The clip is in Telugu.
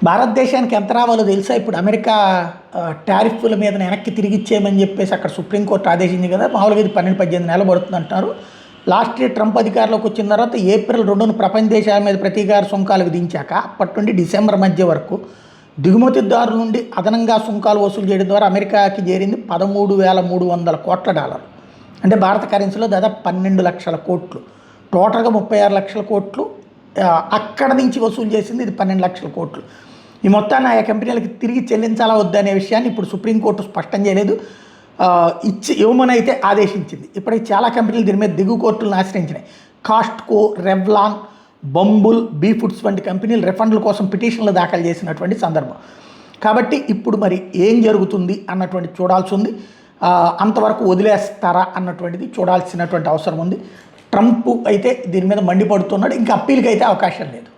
భారతదేశానికి ఎంత రావాలో తెలుసా? ఇప్పుడు అమెరికా టారిఫ్ల మీద వెనక్కి తిరిగి ఇచ్చేయమని చెప్పేసి అక్కడ సుప్రీంకోర్టు ఆదేశించింది కదా. మామూలుగా ఇది 12-18 నెలలు పడుతుంది అంటున్నారు. లాస్ట్ ఇయర్ ట్రంప్ అధికారంలోకి వచ్చిన తర్వాత ఏప్రిల్ 2న ప్రపంచ దేశాల మీద ప్రతీకార సుంకాలు విధించాక అప్పటి నుండి డిసెంబర్ మధ్య వరకు దిగుమతిదారుల నుండి అదనంగా సుంకాలు వసూలు చేయడం ద్వారా అమెరికాకి చేరింది $13,300 కోట్ల. అంటే భారత కరెన్సీలో దాదాపు 12 లక్షల కోట్లు. టోటల్గా 36 లక్షల కోట్లు అక్కడ నుంచి వసూలు చేసింది, ఇది 12 లక్షల కోట్లు. ఈ మొత్తాన్ని ఆయా కంపెనీలకి తిరిగి చెల్లించాలా వద్దనే విషయాన్ని ఇప్పుడు సుప్రీంకోర్టు స్పష్టం చేయలేదు. ఇవ్వమని అయితే ఆదేశించింది. ఇప్పటికి చాలా కంపెనీలు దీని మీద దిగువ కోర్టులను ఆశ్రయించినాయి. Costco, Revlon, Bumble, Bee Foods వంటి కంపెనీలు రిఫండ్ల కోసం పిటిషన్లు దాఖలు చేసినటువంటి సందర్భం. కాబట్టి ఇప్పుడు మరి ఏం జరుగుతుంది అన్నటువంటి చూడాల్సి ఉంది. అంతవరకు వదిలేస్తారా అన్నటువంటిది చూడాల్సినటువంటి అవసరం ఉంది. ట్రంప్ అయితే దీని మీద మండిపడుతున్నాడు. ఇంకా అప్పీల్కి అయితే అవకాశం లేదు.